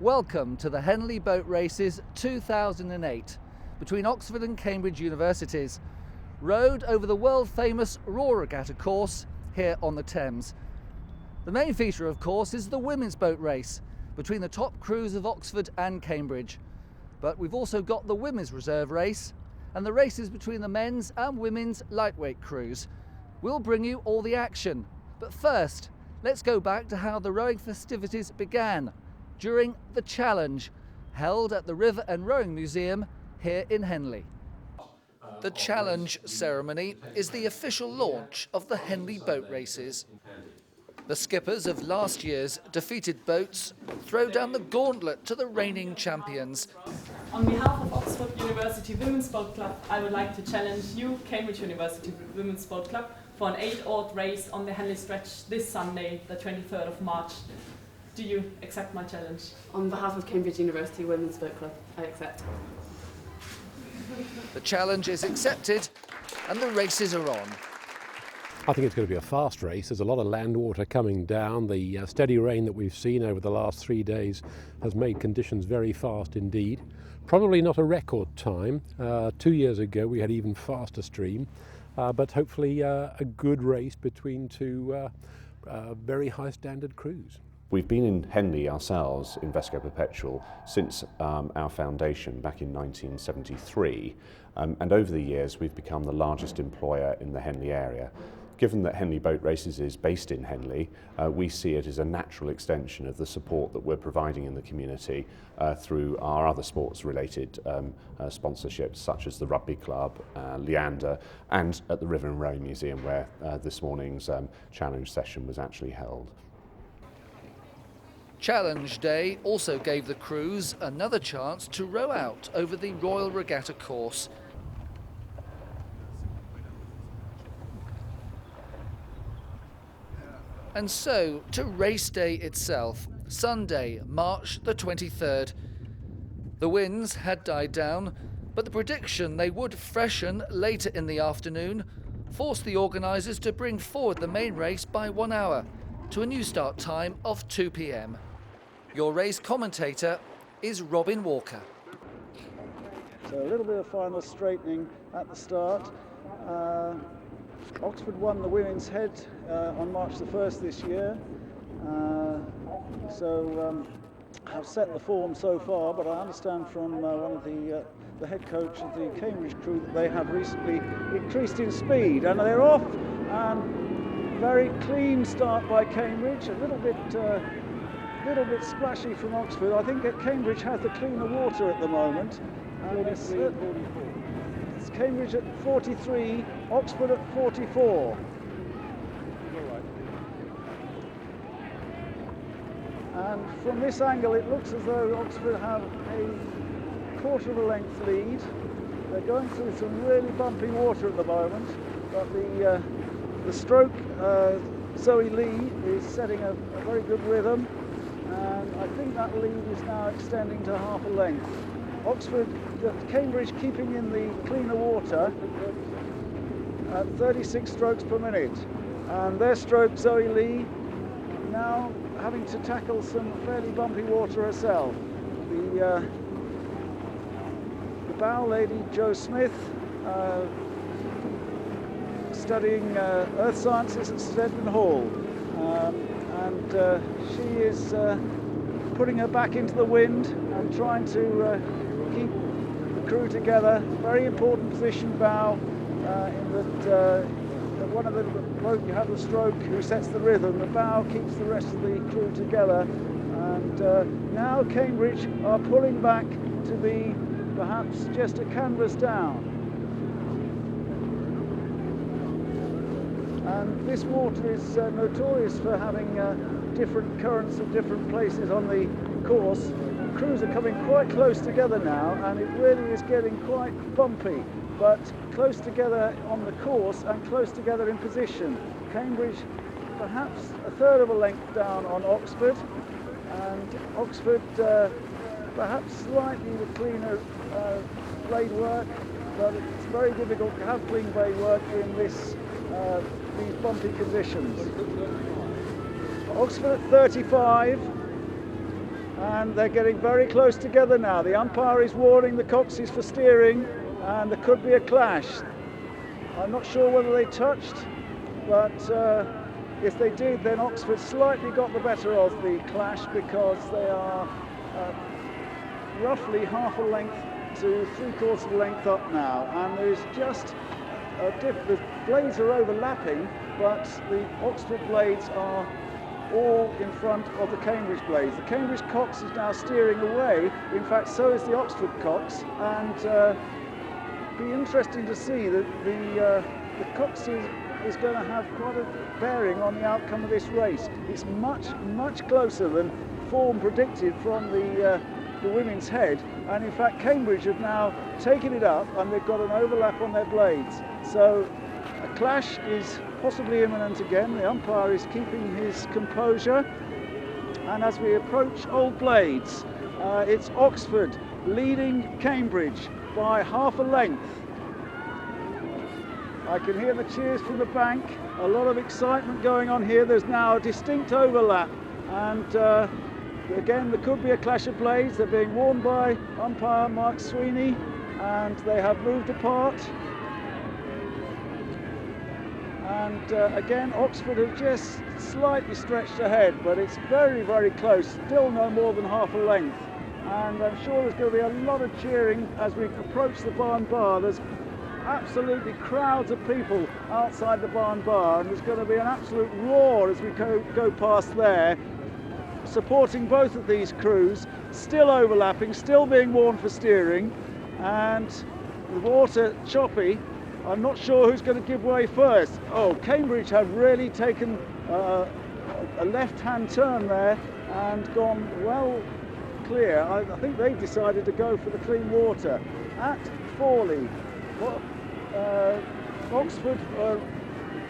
Welcome to the Henley Boat Races 2008 between Oxford and Cambridge universities, rowed over the world-famous Royal Regatta course here on the Thames. The main feature, of course, is the women's boat race between the top crews of Oxford and Cambridge. But we've also got the women's reserve race and the races between the men's and women's lightweight crews. We'll bring you all the action. But first, let's go back to how the rowing festivities began during the Challenge, held at the River and Rowing Museum here in Henley. The Challenge ceremony is the official launch of the Henley boat races. The skippers of last year's defeated boats throw down the gauntlet to the reigning champions. On behalf of Oxford University Women's Boat Club, I would like to challenge you, Cambridge University Women's Boat Club, for an 8-oared race on the Henley stretch this Sunday, the 23rd of March. Do you accept my challenge? On behalf of Cambridge University Women's Boat Club, I accept. The challenge is accepted and the races are on. I think it's going to be a fast race. There's a lot of land water coming down. The steady rain that we've seen over the last 3 days has made conditions very fast indeed. Probably not a record time. 2 years ago we had even faster stream, but hopefully a good race between two very high standard crews. We've been in Henley ourselves, Invesco Perpetual, since our foundation back in 1973, and over the years we've become the largest employer in the Henley area. Given that Henley Boat Races is based in Henley, we see it as a natural extension of the support that we're providing in the community through our other sports-related sponsorships, such as the Rugby Club, Leander, and at the River and Rowing Museum, where this morning's challenge session was actually held. Challenge Day also gave the crews another chance to row out over the Royal Regatta course. And so to race day itself, Sunday, March the 23rd. The winds had died down, but the prediction they would freshen later in the afternoon forced the organisers to bring forward the main race by 1 hour to a new start time of 2 p.m. Your race commentator is Robin Walker. So a little bit of final straightening at the start. Oxford won the women's head on March the 1st this year, so have set the form so far, but I understand from one of the head coach of the Cambridge crew that they have recently increased in speed, and they're off, and very clean start by Cambridge, a little bit splashy from Oxford. I think that Cambridge has the cleaner water at the moment. It's Cambridge at 43, Oxford at 44. And from this angle it looks as though Oxford have a quarter of a length lead. They're going through some really bumpy water at the moment, but the stroke, Zoe Lee, is setting a very good rhythm. And I think that lead is now extending to half a length. Cambridge keeping in the cleaner water at 36 strokes per minute. And their stroke, Zoe Lee, now having to tackle some fairly bumpy water herself. The bow lady, Jo Smith, studying earth sciences at St Edmund Hall. And she is putting her back into the wind and trying to keep the crew together. Very important position bow in that one of the bloke you have the stroke who sets the rhythm. The bow keeps the rest of the crew together. And now Cambridge are pulling back to be perhaps just a canvas down. And this water is notorious for having different currents at different places on the course. Crews are coming quite close together now, and it really is getting quite bumpy, but close together on the course and close together in position. Cambridge perhaps a third of a length down on Oxford, and Oxford perhaps slightly the cleaner blade work, but it's very difficult to have clean blade work in these bumpy conditions. Oxford at 35, and they're getting very close together now. The umpire is warning the Coxes for steering, and there could be a clash. I'm not sure whether they touched, but if they did, then Oxford slightly got the better of the clash, because they are roughly half a length to 3/4 of a length up now, and there's just the blades are overlapping, but the Oxford blades are all in front of the Cambridge blades. The Cambridge Cox is now steering away. In fact, so is the Oxford Cox, and be interesting to see that the Cox is going to have quite a bearing on the outcome of this race. It's much closer than form predicted from the women's head, and in fact Cambridge have now taken it up, and they've got an overlap on their blades. So a clash is possibly imminent again. The umpire is keeping his composure, and as we approach Old Blades, it's Oxford leading Cambridge by half a length. I can hear the cheers from the bank, a lot of excitement going on here. There's now a distinct overlap, and again there could be a clash of blades. They're being warned by umpire Mark Sweeney, and they have moved apart. And again, Oxford have just slightly stretched ahead, but it's very close, still no more than half a length. And I'm sure there's going to be a lot of cheering as we approach the barn bar. There's absolutely crowds of people outside the barn bar, and there's going to be an absolute roar as we go past there, supporting both of these crews, still overlapping, still being warned for steering, and the water choppy. I'm not sure who's going to give way first. Oh, Cambridge have really taken a left-hand turn there and gone well clear. I think they decided to go for the clean water. At Forley, Oxford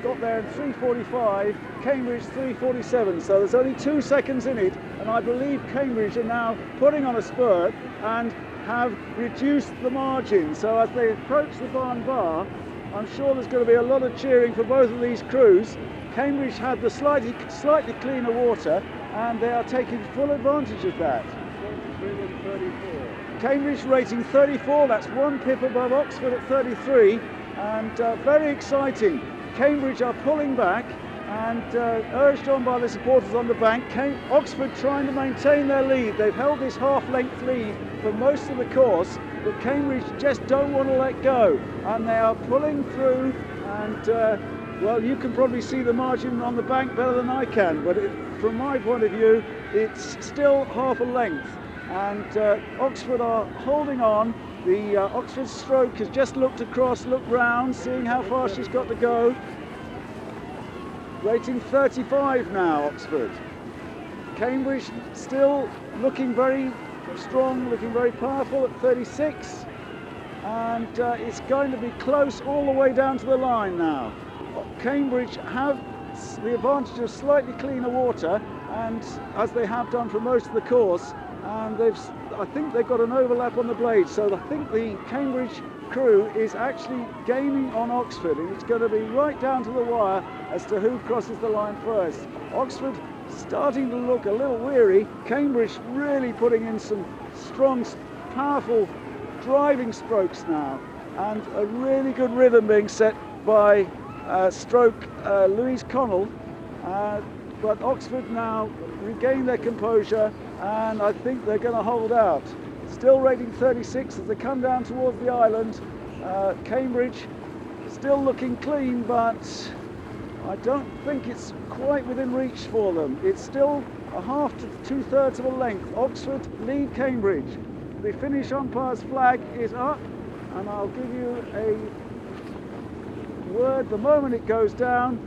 got there in 3:45, Cambridge 3:47, so there's only 2 seconds in it, and I believe Cambridge are now putting on a spurt and have reduced the margin. So as they approach the barn bar, I'm sure there's going to be a lot of cheering for both of these crews. Cambridge had the slightly cleaner water, and they are taking full advantage of that. Cambridge rating 34, that's 1 pip above Oxford at 33, and very exciting. Cambridge are pulling back, and urged on by the supporters on the bank. Oxford trying to maintain their lead. They've held this half-length lead for most of the course, but Cambridge just don't want to let go, and they are pulling through, and well, you can probably see the margin on the bank better than I can, but from my point of view, it's still half a length, and Oxford are holding on. The Oxford stroke has just looked across, looked round, seeing how far she's got to go. Rating 35 now, Oxford. Cambridge still looking very strong, looking very powerful at 36, and it's going to be close all the way down to the line now. Cambridge have the advantage of slightly cleaner water, and as they have done for most of the course, and I think they've got an overlap on the blades, so I think the Cambridge crew is actually gaining on Oxford, and it's going to be right down to the wire as to who crosses the line first. Oxford starting to look a little weary. Cambridge really putting in some strong, powerful driving strokes now, and a really good rhythm being set by Louise Connell, but Oxford now regain their composure, and I think they're going to hold out. Still rating 36 as they come down towards the island. Cambridge still looking clean, but I don't think it's quite within reach for them. It's still a half to 2/3 of a length. Oxford lead Cambridge. The Finnish umpire's flag is up, and I'll give you a word the moment it goes down.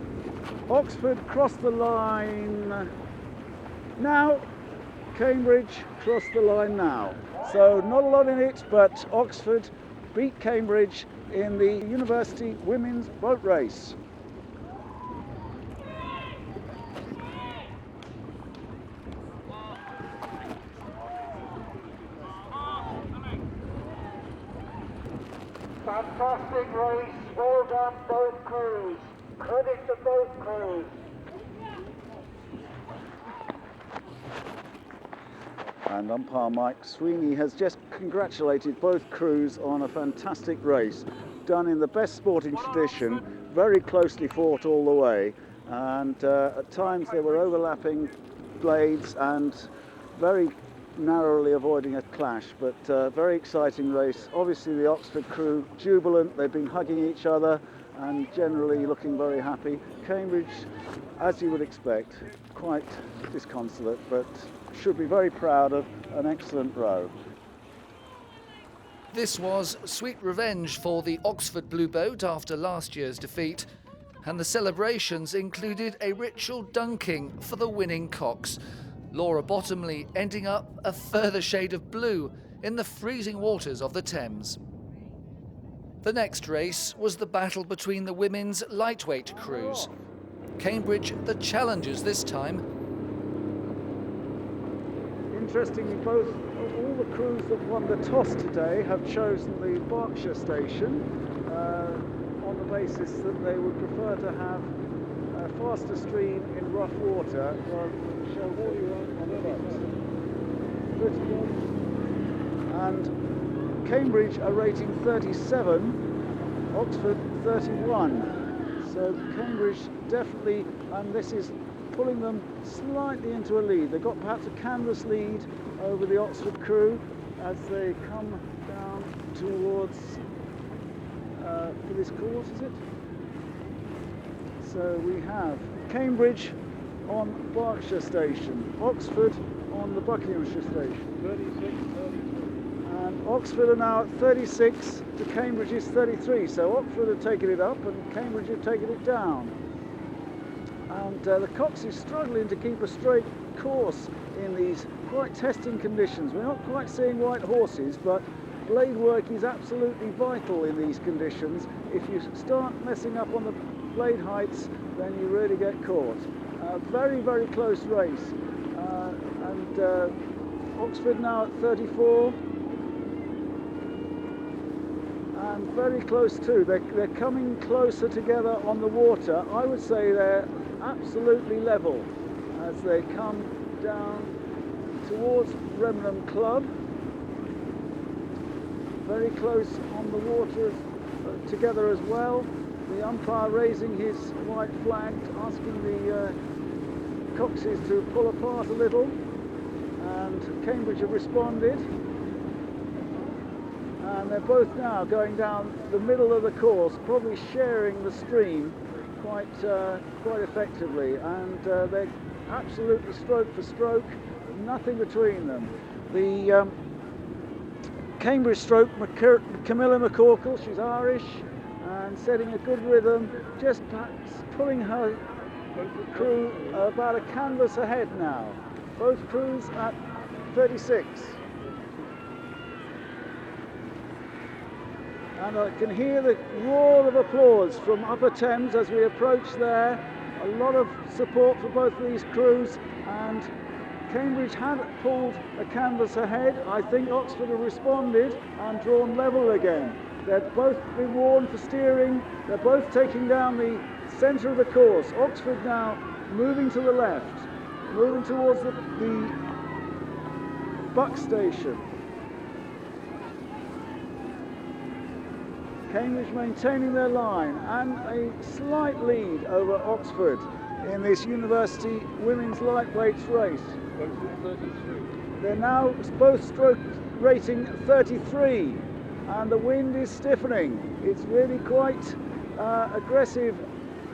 Oxford cross the line now. Cambridge cross the line now. So not a lot in it, but Oxford beat Cambridge in the University Women's Boat Race. Fantastic race, well done both crews. Credit to both crews. And umpire Mike Sweeney has just congratulated both crews on a fantastic race, done in the best sporting tradition, very closely fought all the way, and at times there were overlapping blades and very narrowly avoiding a clash, but very exciting race. Obviously the Oxford crew jubilant, they've been hugging each other and generally looking very happy. Cambridge, as you would expect, quite disconsolate, but should be very proud of an excellent row. This was sweet revenge for the Oxford Blue Boat after last year's defeat, and the celebrations included a ritual dunking for the winning cocks, Laura Bottomley ending up a further shade of blue in the freezing waters of the Thames. The next race was the battle between the women's lightweight crews. Cambridge the challengers this time. Interestingly, all the crews that won the toss today have chosen the Berkshire station on the basis that they would prefer to have a faster stream in rough water rather than show on the boat. And Cambridge are rating 37, Oxford 31. So Cambridge definitely, and this is pulling them slightly into a lead. They've got perhaps a canvas lead over the Oxford crew as they come down towards, for this course, is it? So we have Cambridge on Berkshire station, Oxford on the Buckinghamshire station. 36, 32. And Oxford are now at 36 to Cambridge's 33. So Oxford have taken it up and Cambridge have taken it down. And the Cox is struggling to keep a straight course in these quite testing conditions. We're not quite seeing white horses, but blade work is absolutely vital in these conditions. If you start messing up on the blade heights, then you really get caught. Very, very close race. And Oxford now at 34. And very close too. They're coming closer together on the water. I would say they're absolutely level as they come down towards Remnham Club. Very close on the water together as well. The umpire raising his white flag, asking the coxes to pull apart a little, and Cambridge have responded. And they're both now going down the middle of the course, probably sharing the stream quite effectively, and they're absolutely stroke for stroke, nothing between them. The Cambridge stroke, Camilla McCorkle, she's Irish, and setting a good rhythm, just perhaps pulling her crew about a canvas ahead now. Both crews at 36. And I can hear the roar of applause from Upper Thames as we approach there. A lot of support for both of these crews, and Cambridge had pulled a canvas ahead. I think Oxford have responded and drawn level again. They've both been warned for steering. They're both taking down the centre of the course. Oxford now moving to the left, moving towards the Buck station. Cambridge maintaining their line and a slight lead over Oxford in this university women's lightweights race. They're now both stroke rating 33 and the wind is stiffening. It's really quite aggressive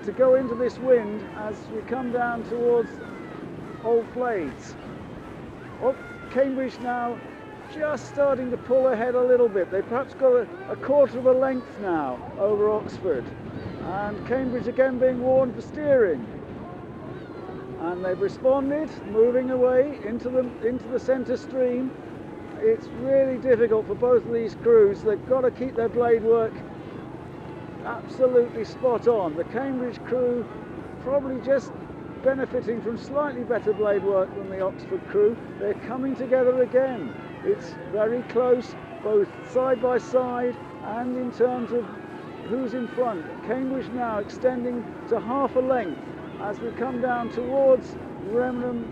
to go into this wind as we come down towards Old Blades. Cambridge now just starting to pull ahead a little bit. They've perhaps got a quarter of a length now over Oxford, and Cambridge again being warned for steering, and they've responded, moving away into the centre stream. It's really difficult for both of these crews. They've got to keep their blade work absolutely spot on. The Cambridge crew probably just benefiting from slightly better blade work than the Oxford crew. They're coming together again. It's very close, both side by side and in terms of who's in front. Cambridge now extending to half a length as we come down towards Remnham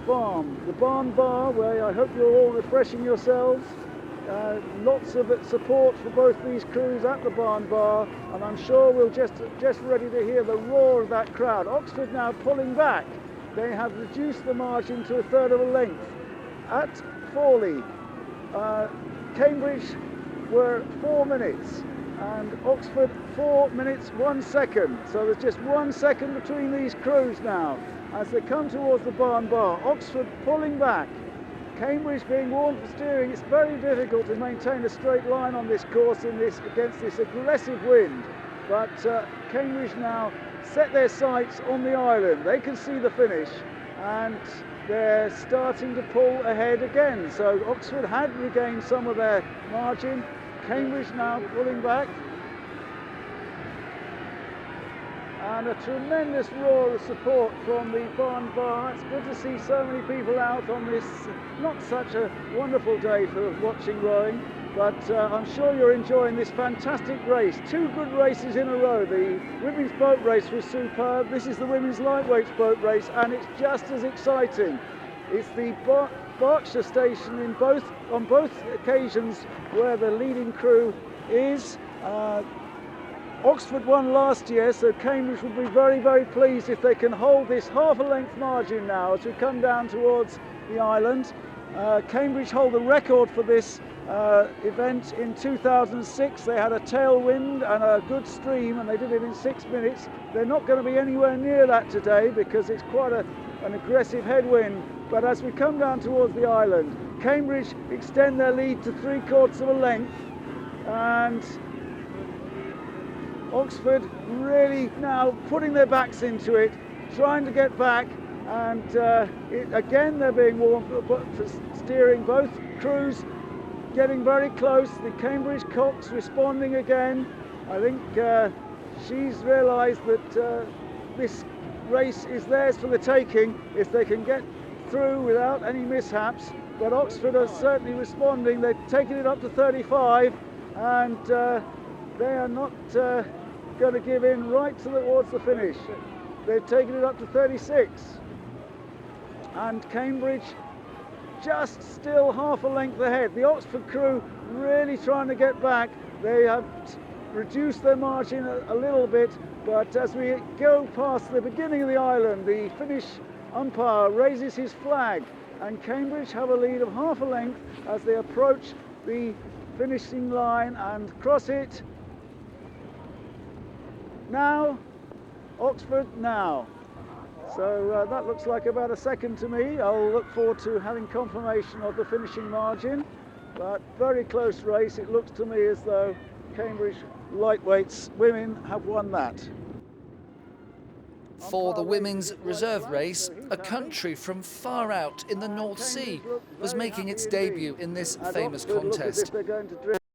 farm, the barn bar, where I hope you're all refreshing yourselves. Lots of support for both these crews at the barn bar, and I'm sure we'll just ready to hear the roar of that crowd. Oxford now pulling back. They have reduced the margin to a third of a length. At Fawley, Cambridge were 4 minutes and Oxford 4 minutes 1 second. So there's just 1 second between these crews now as they come towards the barn bar. Oxford pulling back. Cambridge being warned for steering. It's very difficult to maintain a straight line on this course against this aggressive wind. But Cambridge now set their sights on the island. They can see the finish and they're starting to pull ahead again. So Oxford had regained some of their margin. Cambridge now pulling back. And a tremendous roar of support from the barn bar. It's good to see so many people out on this not such a wonderful day for watching rowing, but I'm sure you're enjoying this fantastic race. 2 good races in a row. The women's boat race was superb. This is the women's lightweights boat race, and it's just as exciting. It's the Berkshire station on both occasions where the leading crew is. Oxford won last year, so Cambridge will be very, very pleased if they can hold this half a length margin now as we come down towards the island. Cambridge hold the record for this event in 2006. They had a tailwind and a good stream and they did it in 6 minutes. They're not going to be anywhere near that today because it's quite an aggressive headwind. But as we come down towards the island, Cambridge extend their lead to 3/4 of a length, and Oxford really now putting their backs into it, trying to get back, and again they're being warned for steering. Both crews getting very close. The Cambridge Cox responding again. I think she's realised that this race is theirs for the taking if they can get through without any mishaps. But Oxford are certainly responding. They've taken it up to 35, and they are not going to give in right towards the finish. They've taken it up to 36, and Cambridge just still half a length ahead. The Oxford crew really trying to get back. They have reduced their margin a little bit, but as we go past the beginning of the island, the finish umpire raises his flag, and Cambridge have a lead of half a length as they approach the finishing line and cross it. Now, Oxford now. So that looks like about a second to me. I'll look forward to having confirmation of the finishing margin, but very close race. It looks to me as though Cambridge lightweights women have won that. For the women's reserve race, a country from far out in the North Sea was making its debut in this famous contest.